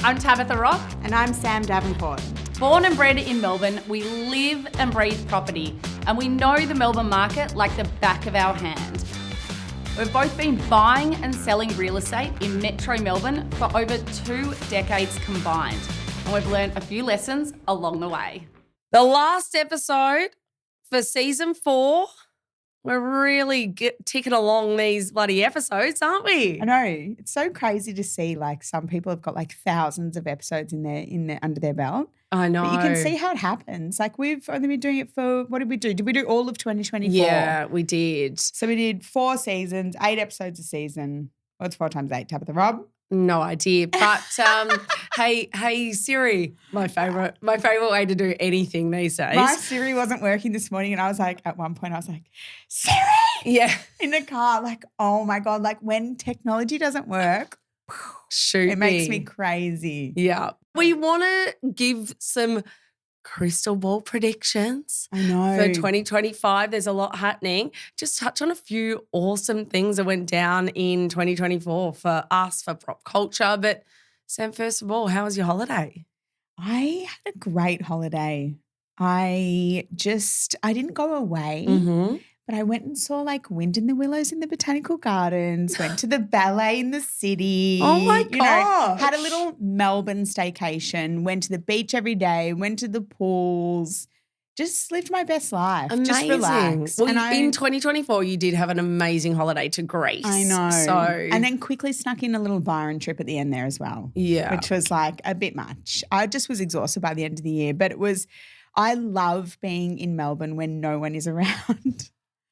I'm Tabitha Rock. And I'm Sam Davenport. Born and bred in Melbourne, we live and breathe property, and we know the Melbourne market like the back of our hand. We've both been buying and selling real estate in Metro Melbourne for over 2 decades combined, and we've learned a few lessons along the way. The last episode for season 4. We're really ticking along these bloody episodes, aren't we? I know. It's so crazy to see like some people have got like thousands of episodes in their under their belt. I know. But you can see how it happens. Like we've only been doing it for, what did we do? Did we do all of 2024? Yeah, we did. So we did 4 seasons, 8 episodes a season. What's 4 times 8, Tabitha Rob? No idea. But hey Siri, my favorite way to do anything these days. My Siri wasn't working this morning and I was like, at one point I was like, Siri! Yeah. In the car, like, oh my God, like when technology doesn't work, it makes me crazy. Yeah. We want to give some crystal ball predictions. I know. For 2025, there's a lot happening. Just touch on a few awesome things that went down in 2024 for us, for prop culture. But Sam, first of all, how was your holiday? I had a great holiday. I didn't go away. Mm-hmm. But I went and saw like Wind in the Willows in the Botanical Gardens, went to the ballet in the city. Oh my gosh. Had a little Melbourne staycation, went to the beach every day, went to the pools, just lived my best life. Amazing. Just relaxed. Well, in 2024, you did have an amazing holiday to Greece. I know. And then quickly snuck in a little Byron trip at the end there as well. Yeah. Which was like a bit much. I just was exhausted by the end of the year, but I love being in Melbourne when no one is around.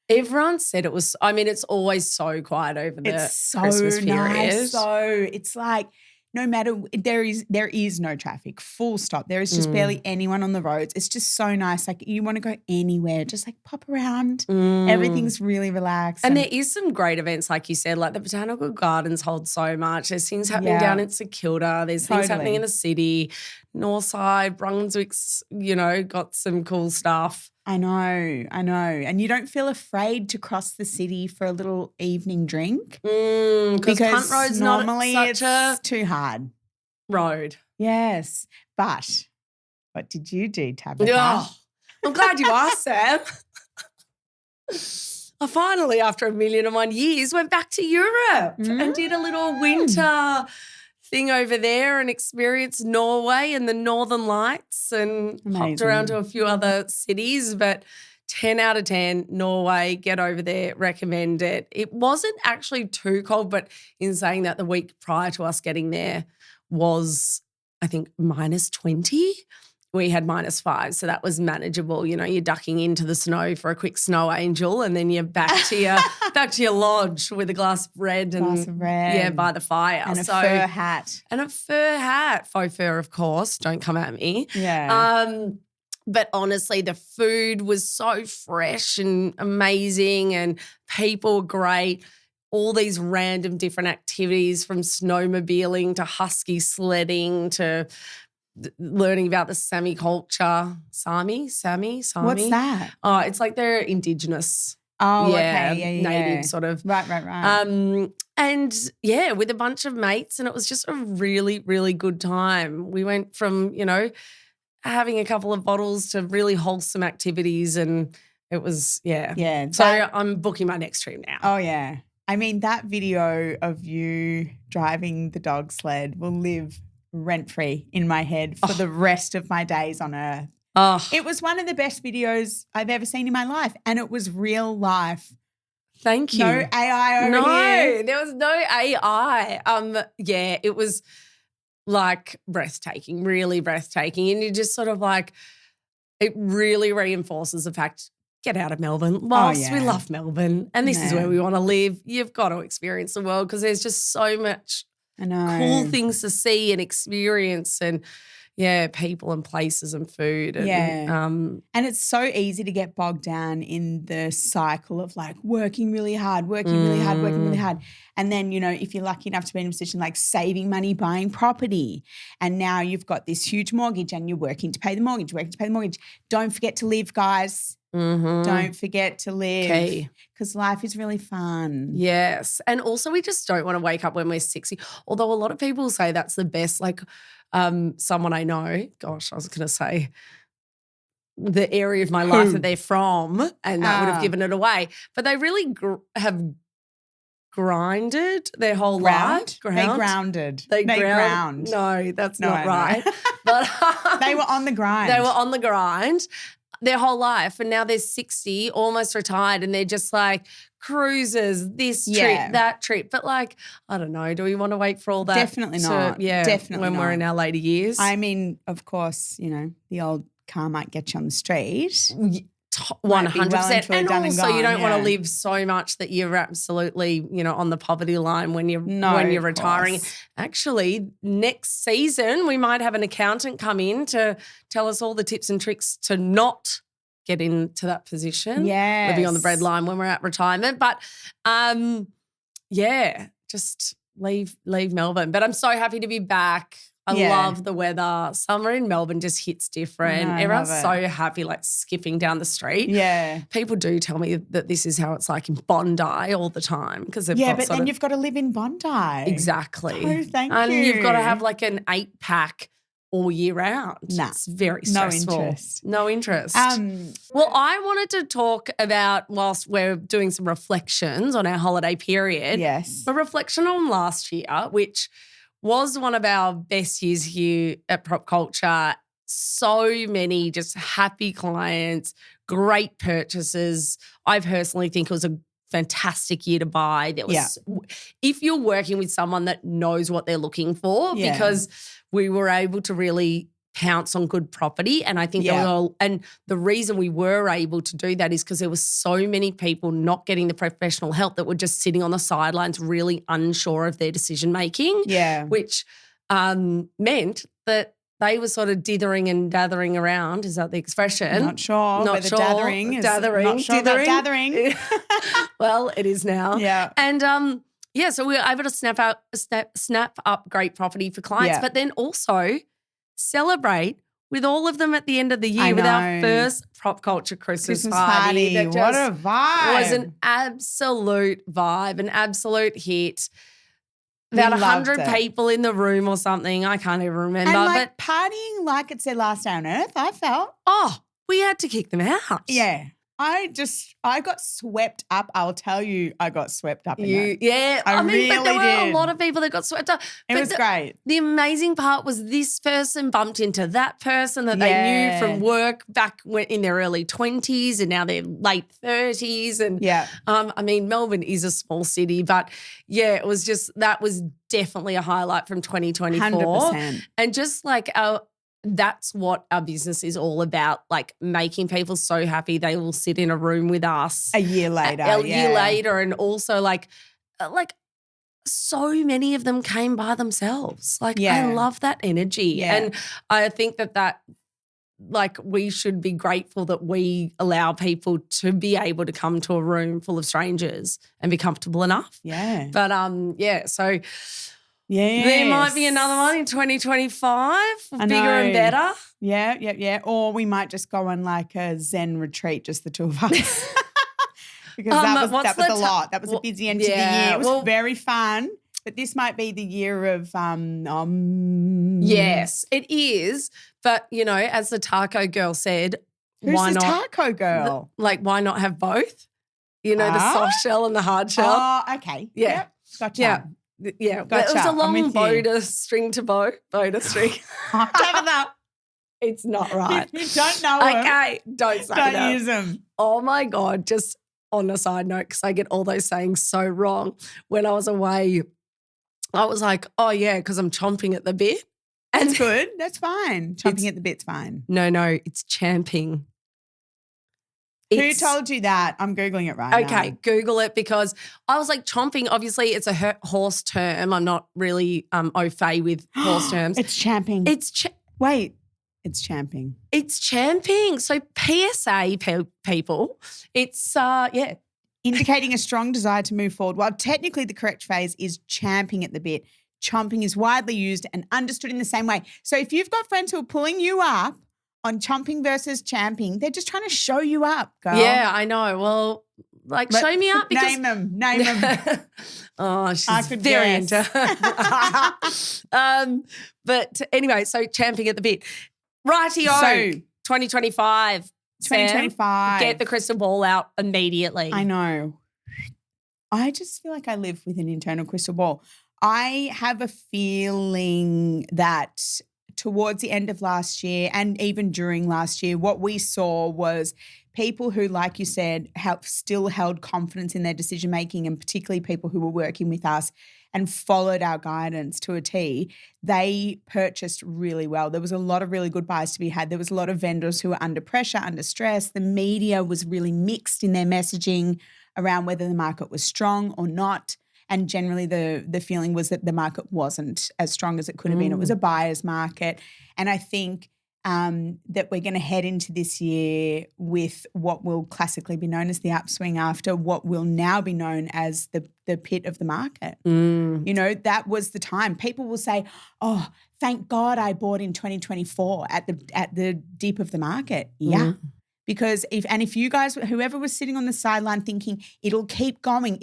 Everyone said it was, it's always so quiet over the Christmas period. Nice. So it's like no matter, there is no traffic, full stop. There is just barely anyone on the roads. It's just so nice. Like you want to go anywhere, just like pop around. Everything's really relaxed. And there is some great events, like you said, like the Botanical Gardens hold so much. There's things happening down in St Kilda. There's things happening in the city. Northside, Brunswick's, got some cool stuff. I know. And you don't feel afraid to cross the city for a little evening drink. Because Punt Road's normally not such it's too hard. Road. Yes. But what did you do, Tabitha? Oh, I'm glad you asked, Sam. I finally, after 1,001 years, went back to Europe and did a little winter thing over there and experienced Norway and the Northern Lights and hopped around to a few other cities. But 10 out of 10, Norway, get over there, recommend it. It wasn't actually too cold, but in saying that, the week prior to us getting there was, I think, -20. We had -5, so that was manageable. You're ducking into the snow for a quick snow angel, and then you're back to your lodge with a glass of red by the fire, and a fur hat, faux fur, of course. Don't come at me. Yeah. But honestly, the food was so fresh and amazing, and people were great. All these random different activities, from snowmobiling to husky sledding to learning about the Sami culture. Sami? What's that? Oh, it's like they're indigenous. Oh, okay. Native sort of. Right. And with a bunch of mates, and it was just a really, really good time. We went from, having a couple of bottles to really wholesome activities, and it was, So I'm booking my next trip now. Oh, yeah. That video of you driving the dog sled will live rent-free in my head for the rest of my days on earth. Oh. It was one of the best videos I've ever seen in my life, and it was real life. Thank you. No AI over here. No, there was no AI. It was like breathtaking, really breathtaking. And you just sort of like, it really reinforces the fact, get out of Melbourne. Whilst we love Melbourne and this is where we want to live, you've got to experience the world, because there's just so much cool things to see and experience, and people and places and food. And, and it's so easy to get bogged down in the cycle of like working really hard. And then, if you're lucky enough to be in a position like saving money, buying property, and now you've got this huge mortgage and you're working to pay the mortgage, Don't forget to live, guys. Don't forget to live. Key. Because life is really fun. Yes. And also we just don't want to wake up when we're 60. Although a lot of people say that's the best. Like someone I know, gosh, I was going to say the area of my life that they're from, and that would have given it away. But they really have grinded their whole life. They grounded. They ground. No, that's not right. But they were on the grind. They were on the grind their whole life, and now they're 60, almost retired, and they're just like cruises, this trip, that trip. But like, I don't know, do we want to wait for all that? Definitely not. Definitely when not. we're in our later years. I mean, of course, you know, the old car might get you on the street. 100%. And also you don't want to live so much that you're absolutely, you know, on the poverty line when you're retiring. Actually, next season we might have an accountant come in to tell us all the tips and tricks to not get into that position. Living on the breadline when we're at retirement. But just leave Melbourne. But I'm so happy to be back. I love the weather. Summer in Melbourne just hits different. Everyone's so happy, like skipping down the street. Yeah. People do tell me that this is how it's like in Bondi all the time. But then you've got to live in Bondi. Exactly. Oh, thank you. And you've got to have like an 8-pack all year round. Nah, it's very stressful. No interest. Well, I wanted to talk about, whilst we're doing some reflections on our holiday period, a reflection on last year, which was one of our best years here at Prop Culture. So many just happy clients, great purchases. I personally think it was a fantastic year to buy. There was, if you're working with someone that knows what they're looking for, because we were able to really pounce on good property. And I think and the reason we were able to do that is because there were so many people not getting the professional help that were just sitting on the sidelines really unsure of their decision making, which meant that they were sort of dithering and dathering around. Is that the expression? Not sure. Not sure. Dathering. Not sure about dathering. Well, it is now. Yeah. And so we were able to snap up great property for clients, but then also celebrate with all of them at the end of the year with our first Prop Culture Christmas party. That what a vibe. Was an absolute vibe, an absolute hit. About 100 people in the room or something. I can't even remember. And like partying like it's their last day on earth, I felt. Oh, we had to kick them out. Yeah. I got swept up. I'll tell you, I got swept up in that. Yeah. I mean, but there were a lot of people that got swept up. It was great. The amazing part was this person bumped into that person that they knew from work back in their early 20s, and now they're late 30s. And I mean, Melbourne is a small city, but it was just, that was definitely a highlight from 2024. 100%. And just like that's what our business is all about, like making people so happy they will sit in a room with us a year later. And also like so many of them came by themselves. Like I love that energy. And I think that like we should be grateful that we allow people to be able to come to a room full of strangers and be comfortable enough. Yeah. But so there might be another one in 2025, bigger and better. Yeah. Or we might just go on like a Zen retreat, just the two of us. Because that was a lot. That was a busy end to the year. It was very fun. But this might be the year of Yes, it is. But, you know, as the taco girl said, why not? Who's the taco girl? Why not have both? You know, the soft shell and the hard shell. Oh, okay. Yeah. Yep. Gotcha. Yeah, gotcha. It was a long boda string to bow. Boda string. It's not right. You don't know them. Okay, don't say that. Don't use them. Oh, my God. Just on a side note, because I get all those sayings so wrong. When I was away, I was like, oh, yeah, because I'm chomping at the bit. That's good. That's fine. Chomping at the bit's fine. No, it's champing. Who told you that? I'm Googling it right now. Okay, Google it, because I was like chomping. Obviously, it's a horse term. I'm not really au fait with horse terms. It's champing. Wait, it's champing. It's champing. So PSA people, it's, indicating a strong desire to move forward. While technically the correct phrase is champing at the bit, chomping is widely used and understood in the same way. So if you've got friends who are pulling you up on chomping versus champing. They're just trying to show you up, girl. Yeah, I know. Well, like, show me up because name them. Oh, she's I could very guess. into. But anyway, so champing at the bit. Rightio. So 2025. 2025. Sam, get the crystal ball out immediately. I know. I just feel like I live with an internal crystal ball. I have a feeling that towards the end of last year and even during last year, what we saw was people who, like you said, have still held confidence in their decision-making, and particularly people who were working with us and followed our guidance to a T, they purchased really well. There was a lot of really good buys to be had. There was a lot of vendors who were under pressure, under stress. The media was really mixed in their messaging around whether the market was strong or not. And generally the feeling was that the market wasn't as strong as it could have been. It was a buyer's market. And I think that we're going to head into this year with what will classically be known as the upswing after what will now be known as the pit of the market. You know, that was the time. People will say, oh, thank God I bought in 2024 at the dip of the market. Yeah. Because if you guys, whoever was sitting on the sideline thinking it'll keep going,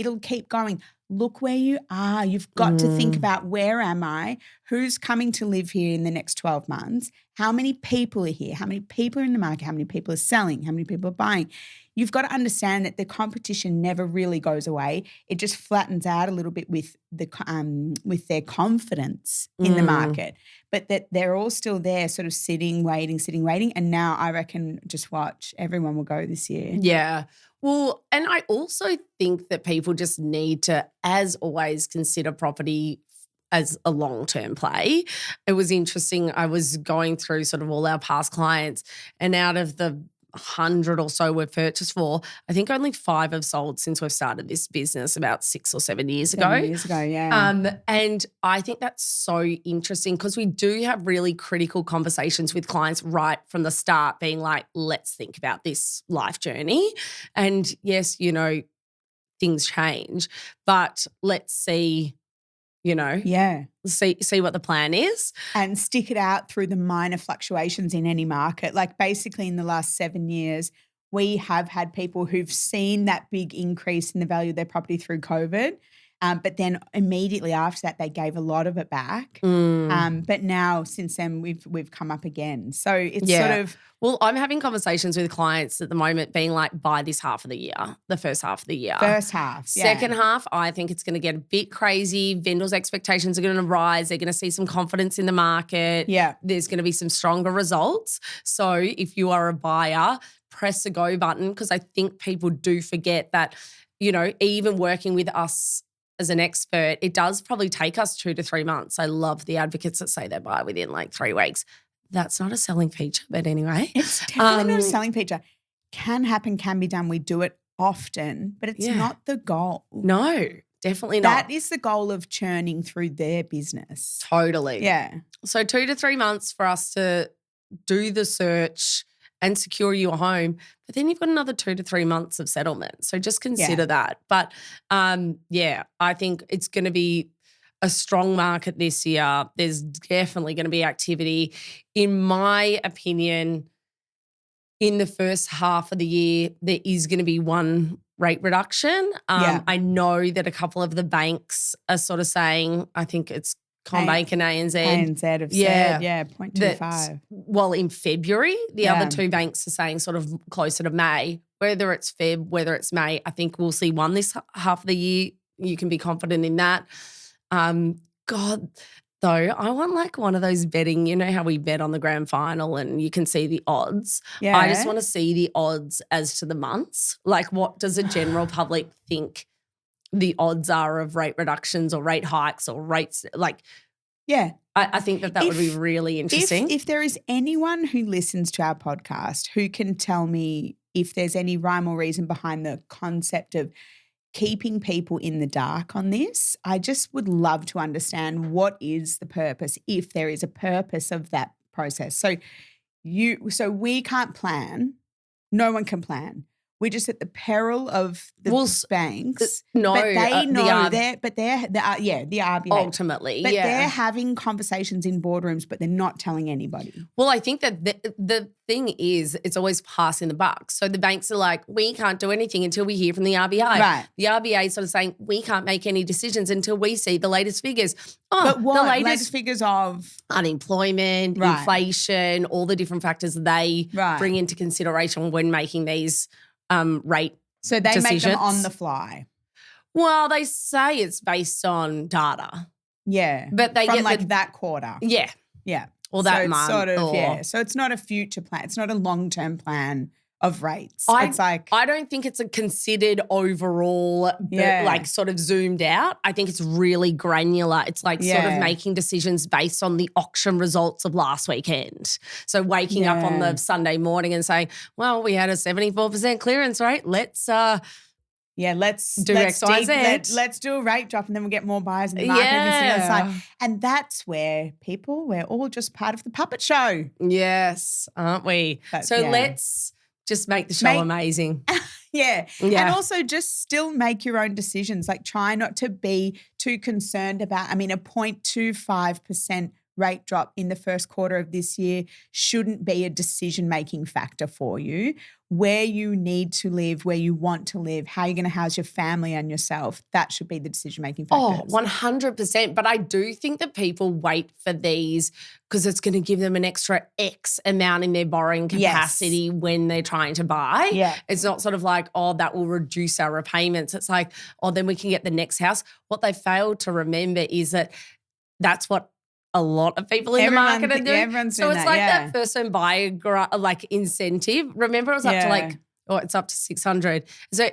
look where you are. You've got to think about, where am I? Who's coming to live here in the next 12 months? How many people are here? How many people are in the market? How many people are selling? How many people are buying? You've got to understand that the competition never really goes away. It just flattens out a little bit with their confidence in the market, but that they're all still there sort of sitting, waiting. And now I reckon, just watch, everyone will go this year. Yeah. Well, and I also think that people just need to, as always, consider property as a long-term play. It was interesting. I was going through sort of all our past clients, and out of the 100 or so we've purchased for, I think only 5 have sold since we've started this business about 6 or 7 years ago. 7 years ago, yeah. And I think that's so interesting because we do have really critical conversations with clients right from the start, being like, let's think about this life journey. And yes, you know, things change, but let's see, you know, see what the plan is. And stick it out through the minor fluctuations in any market. Like basically in the last 7 years, we have had people who've seen that big increase in the value of their property through COVID. But then immediately after that, they gave a lot of it back. But now since then, we've come up again. So it's sort of. Well, I'm having conversations with clients at the moment being like, buy this half of the year, the first half of the year. First half, yeah. Second half, I think it's going to get a bit crazy. Vendors' expectations are going to rise. They're going to see some confidence in the market. Yeah. There's going to be some stronger results. So if you are a buyer, press the go button, because I think people do forget that, you know, even working with us as an expert, it does probably take us 2 to 3 months. I love the advocates that say they buy within like 3 weeks. That's not a selling feature, but anyway. It's definitely not a selling feature. Can happen, can be done. We do it often, but it's not the goal. No, definitely not. That is the goal of churning through their business. Totally. Yeah. So 2 to 3 months for us to do the search and secure you a home, but then you've got another 2 to 3 months of settlement. So just consider that. But I think it's going to be a strong market this year. There's definitely going to be activity. In my opinion, in the first half of the year, there is going to be one rate reduction. I know that a couple of the banks are sort of saying, I think it's CommBank and ANZ. ANZ have said, 0.25. Well, in February, the other 2 banks are saying sort of closer to May. Whether it's Feb, whether it's May, I think we'll see one this half of the year. You can be confident in that. God, though, I want like one of those betting, you know how we bet on the grand final and you can see the odds? Yeah. I just want to see the odds as to the months. Like, what does a general public think the odds are of rate reductions or rate hikes or rates? Like, I think that would be really interesting. If there is anyone who listens to our podcast who can tell me if there's any rhyme or reason behind the concept of keeping people in the dark on this, I just would love to understand what is the purpose, if there is a purpose of that process. So we can't plan. No one can plan. we're just at the peril of the banks. No, but they know the RBA. ultimately, but they're having conversations in boardrooms, but they're not telling anybody. Well, I think that the thing is it's always passing the buck. So the banks are like, we can't do anything until we hear from the RBA. Right. The RBA is sort of saying we can't make any decisions until we see the latest figures. But what? The latest figures of? Unemployment, inflation, all the different factors they bring into consideration when making these rate So they decisions. make them on the fly. Well, they say it's based on data. Yeah. But they from get that quarter. Yeah. Yeah. Or that month. Sort of, So it's not a future plan. It's not a long-term plan of rates. It's like I don't think it's a considered overall, like sort of zoomed out. I think it's really granular. It's like sort of making decisions based on the auction results of last weekend. So waking up on the Sunday morning and saying, well, we had a 74% clearance rate. Let's let's do X, Y, Z. Let's do a rate drop and then we'll get more buyers in the market and that's where we're all just part of the puppet show. Yes, aren't we? Let's just make the show amazing. Yeah. And also just still make your own decisions. Like try not to be too concerned about, a 0.25% rate drop in the first quarter of this year shouldn't be a decision-making factor for you. Where you need to live, where you want to live, how you're going to house your family and yourself, that should be the decision-making factor. 100%. But I do think that people wait for these because it's going to give them an extra X amount in their borrowing capacity when they're trying to buy. Yeah. It's not sort of like, that will reduce our repayments. It's like, then we can get the next house. What they fail to remember is that that's what a lot of people in the market are doing. Everyone's so doing it's that first home buyer incentive. Remember, it was up to it's up to 600. So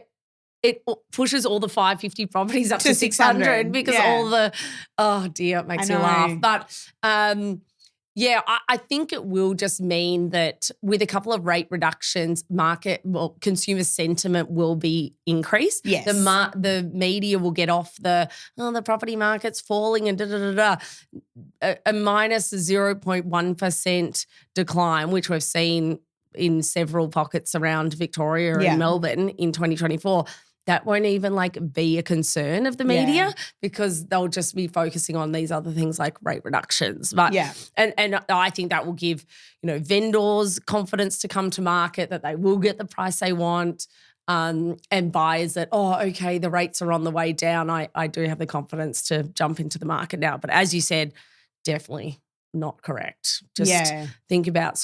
it pushes all the 550 properties up to 600 because all the it makes me laugh. But I think it will just mean that with a couple of rate reductions, consumer sentiment will be increased. Yes. The media will get off the property market's falling and a minus 0.1% decline, which we've seen in several pockets around Victoria and Melbourne in 2024. That won't even be a concern of the media because they'll just be focusing on these other things like rate reductions. But and I think that will give, vendors confidence to come to market that they will get the price they want, and buyers that, the rates are on the way down. I do have the confidence to jump into the market now. But as you said, definitely not correct. Just think about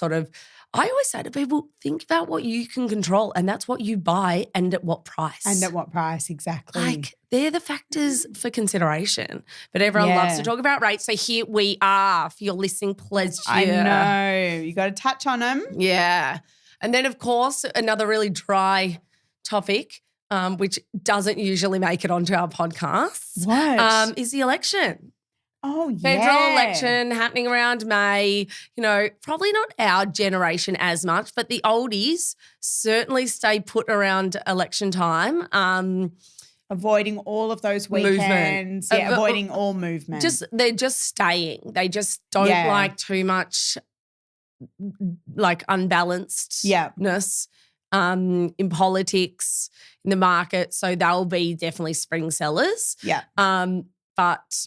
I always say to people, think about what you can control, and that's what you buy and at what price. And at what price, exactly. They're the factors for consideration. But everyone loves to talk about rates. So here we are for your listening pleasure. I know. You got to touch on them. Yeah. And then, of course, another really dry topic, which doesn't usually make it onto our podcasts. What? Is the election. Oh, yeah. Federal election happening around May, probably not our generation as much, but the oldies certainly stay put around election time. Avoiding all of those weekends. Movement. Avoiding all movement. They're just staying. They just don't like too much unbalancedness in politics, in the market. So they'll be definitely spring sellers. Yeah. But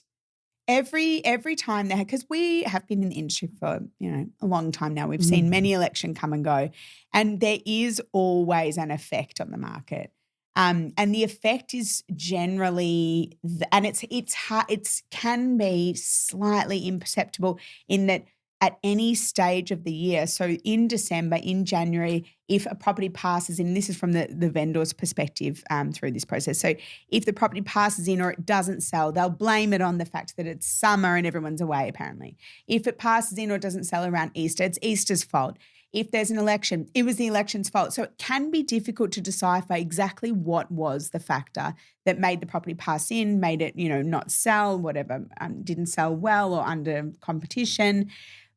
every time because we have been in the industry for, a long time now. We've seen many elections come and go, and there is always an effect on the market. And the effect is generally, and it's hard, it can be slightly imperceptible in that at any stage of the year. So in December, in January, if a property passes in, this is from the vendor's perspective through this process. So if the property passes in or it doesn't sell, they'll blame it on the fact that it's summer and everyone's away apparently. If it passes in or it doesn't sell around Easter, it's Easter's fault. If there's an election, it was the election's fault. So it can be difficult to decipher exactly what was the factor that made the property pass in, made it, not sell, whatever, didn't sell well or under competition.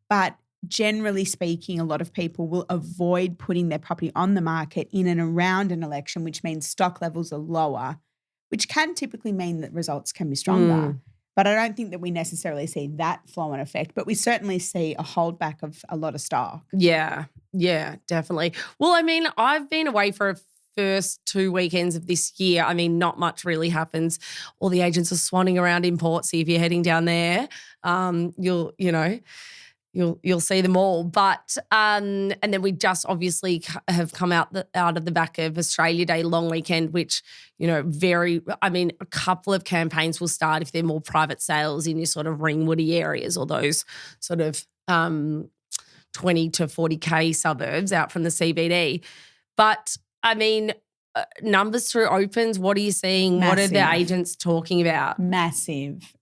But generally speaking, a lot of people will avoid putting their property on the market in and around an election, which means stock levels are lower, which can typically mean that results can be stronger. But I don't think that we necessarily see that flow-on effect, but we certainly see a holdback of a lot of stock. Yeah, definitely. Well, I've been away for a first 2 weekends of this year, I mean, not much really happens. All the agents are swanning around in Portsea. If you're heading down there, you'll see them all. But and then we just obviously have come out of the back of Australia Day long weekend, which, a couple of campaigns will start if they're more private sales in your sort of Ringwoody areas or those sort of 20 to 40K suburbs out from the CBD. But, I mean, numbers through opens, what are you seeing? Massive. What are the agents talking about? Massive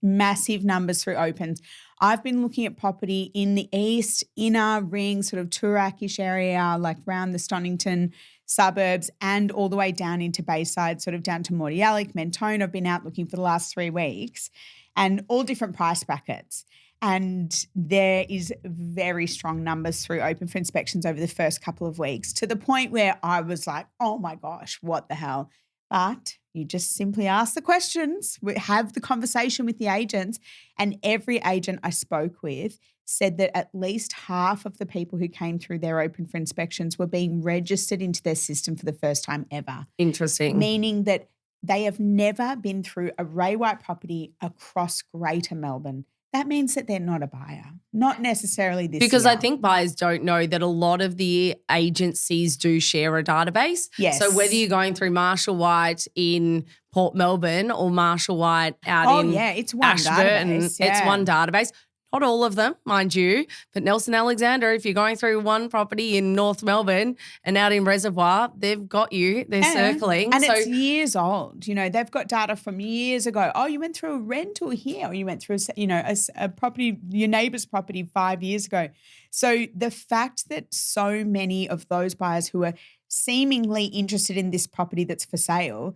numbers through opens. I've been looking at property in the east, inner ring, sort of Toorak-ish area, like around the Stonington suburbs and all the way down into Bayside, sort of down to Mordialloc, Mentone. I've been out looking for the last 3 weeks and all different price brackets. And there is very strong numbers through open for inspections over the first couple of weeks, to the point where I was like, oh my gosh, what the hell? But you just simply ask the questions, have the conversation with the agents, and every agent I spoke with said that at least half of the people who came through their open for inspections were being registered into their system for the first time ever. Interesting. Meaning that they have never been through a Ray White property across Greater Melbourne. That means that they're not a buyer, not necessarily this Because year. I think buyers don't know that a lot of the agencies do share a database. Yes. So whether you're going through Marshall White in Port Melbourne or Marshall White out in it's one Ashburton, database. Yeah. it's one database. Not all of them, mind you, but Nelson Alexander, if you're going through one property in North Melbourne and out in Reservoir, they've got you. They're circling. And it's years old. You know, they've got data from years ago. Oh, you went through a rental here, or you went through, a property, your neighbour's property 5 years ago. So the fact that so many of those buyers who are seemingly interested in this property that's for sale,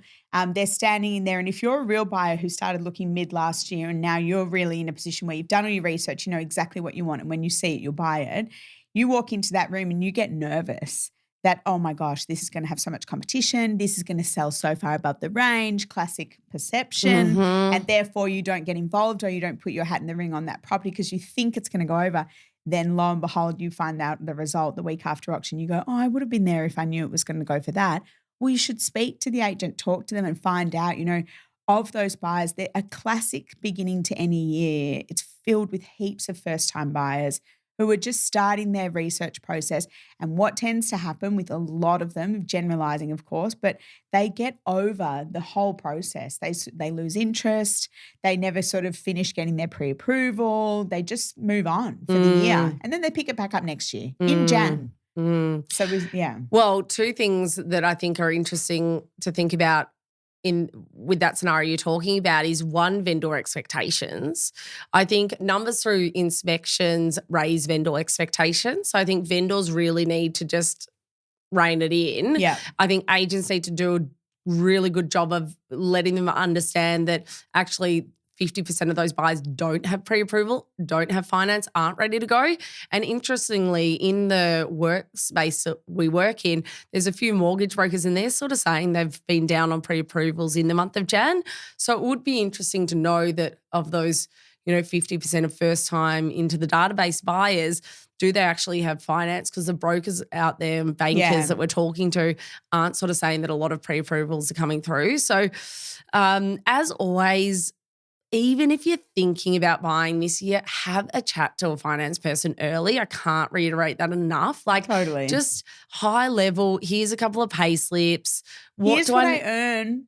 they're standing in there. And if you're a real buyer who started looking mid last year and now you're really in a position where you've done all your research, you know exactly what you want, and when you see it, you'll buy it, you walk into that room and you get nervous that, oh my gosh, this is going to have so much competition. This is going to sell so far above the range, classic perception. Mm-hmm. And therefore you don't get involved, or you don't put your hat in the ring on that property because you think it's going to go over. Then lo and behold, you find out the result the week after auction. You go, oh, I would have been there if I knew it was going to go for that. Well, you should speak to the agent, talk to them and find out, of those buyers. They're a classic beginning to any year. It's filled with heaps of first-time buyers who are just starting their research process. And what tends to happen with a lot of them, generalizing of course, but they get over the whole process. They lose interest. They never sort of finish getting their pre-approval. They just move on for the year. And then they pick it back up next year in Jan. So, Well, 2 things that I think are interesting to think about with that scenario you're talking about is, one, vendor expectations. I think numbers through inspections raise vendor expectations. So I think vendors really need to just rein it in. Yeah. I think agents need to do a really good job of letting them understand that actually 50% of those buyers don't have pre-approval, don't have finance, aren't ready to go. And interestingly, in the workspace that we work in, there's a few mortgage brokers and they're sort of saying they've been down on pre-approvals in the month of Jan. So it would be interesting to know that of those, 50% of first time into the database buyers, do they actually have finance? Because the brokers out there and bankers that we're talking to aren't sort of saying that a lot of pre-approvals are coming through. So as always, even if you're thinking about buying this year, have a chat to a finance person early. I can't reiterate that enough. Totally. Just high level, here's a couple of pay slips. Here's what I earn.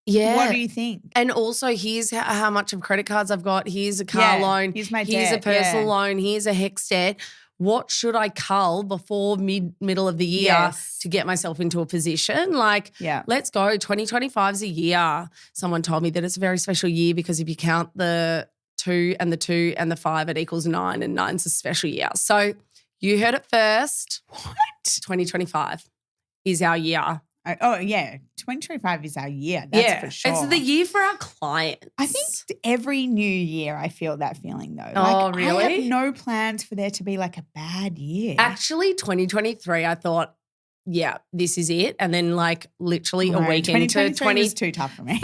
Yeah. What do you think? And also here's how much of credit cards I've got. Here's a car loan. Here's my Here's debt. a personal loan. Here's a HEX debt. What should I cull before middle of the year to get myself into a position? Let's go. 2025 is a year. Someone told me that it's a very special year because if you count the 2 and the 2 and the 5, it equals 9, and 9's a special year. So you heard it first. What? 2025 is our year. 2025 is our year. That's for sure. It's the year for our clients. I think every new year I feel that feeling though. Oh, really? I have no plans for there to be like a bad year. Actually, 2023, I thought yeah, this is it. And then like literally a week into 2023 was too tough for me.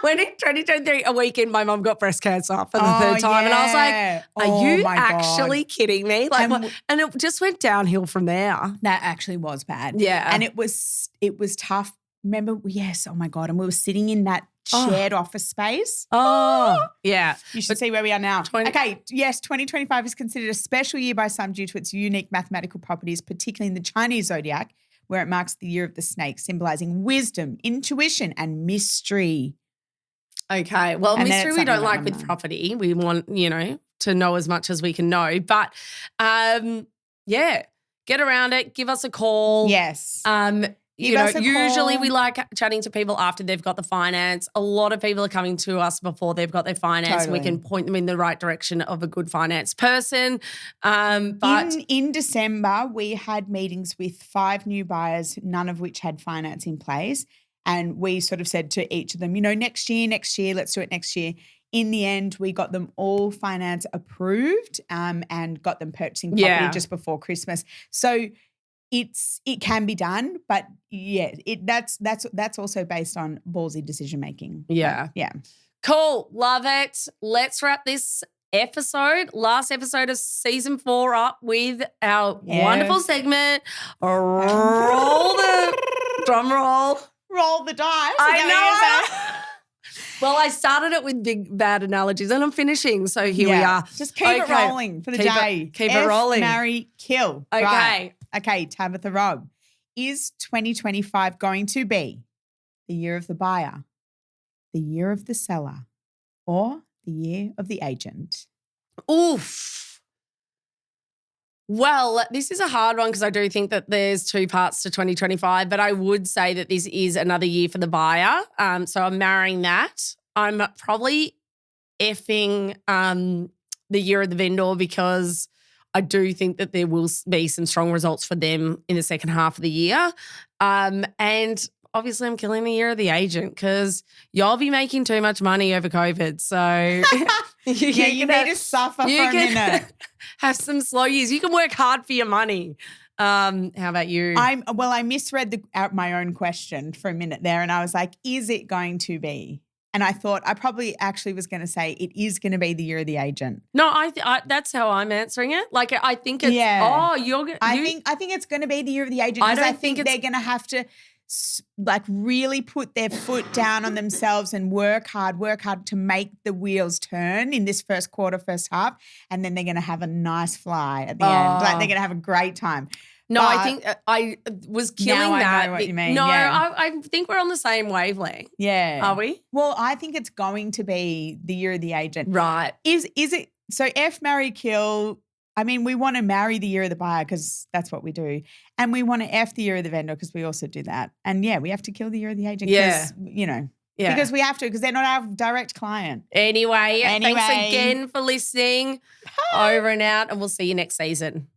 When in 2023, a week in, my mum got breast cancer for the third time. And I was like, are you actually kidding me? Like, and it just went downhill from there. That actually was bad. Yeah. And it was tough. Remember, yes, oh my God. And we were sitting in that shared office space. Yeah. You should see where we are now. Okay, yes, 2025 is considered a special year by some due to its unique mathematical properties, particularly in the Chinese zodiac, where it marks the year of the snake, symbolizing wisdom, intuition, and mystery. Okay. Well, and mystery we don't like with property. We want, to know as much as we can know. But, yeah, get around it. Give us a call. Yes. Usually we like chatting to people after they've got the finance. A lot of people are coming to us before they've got their finance. Totally. And we can point them in the right direction of a good finance person. But in December, we had meetings with 5 new buyers, none of which had finance in place. And we sort of said to each of them, next year, let's do it next year. In the end, we got them all finance approved and got them purchasing property just before Christmas. So it can be done, but that's also based on ballsy decision making. Yeah. Yeah. Cool. Love it. Let's wrap this last episode of season 4 up with our wonderful segment. Roll the drum roll. Roll the dice. I know. Well, I started it with big, bad analogies and I'm finishing. So here we are. Just keep it rolling for the J. Keep it rolling. Marry, kill. Okay. Right. Okay, Tabitha Rob. Is 2025 going to be the year of the buyer, the year of the seller, or the year of the agent? Oof. Well, this is a hard one because I do think that there's 2 parts to 2025, but I would say that this is another year for the buyer. So I'm marrying that. I'm probably effing the year of the vendor because I do think that there will be some strong results for them in the second half of the year. And obviously I'm killing the year of the agent because y'all be making too much money over COVID. So you need to suffer for a minute. Have some slow years. You can work hard for your money. How about you? I misread my own question for a minute there and I was like, is it going to be? And I thought I probably actually was going to say it is going to be the year of the agent. No, that's how I'm answering it. Like I think it's I think it's going to be the year of the agent because I think they're going to have to like really put their foot down on themselves and work hard to make the wheels turn in this first quarter, first half, and then they're going to have a nice fly at the end. Like they're going to have a great time. No, I think I was killing that. I know what you mean. No, I think we're on the same wavelength. Yeah. Are we? Well, I think it's going to be the year of the agent. Right. Is it – so F, marry, kill. I mean, we want to marry the year of the buyer because that's what we do. And we want to F the year of the vendor because we also do that. And, we have to kill the year of the agent because, because we have to because they're not our direct client. Anyway, thanks again for listening. Over and out, and we'll see you next season.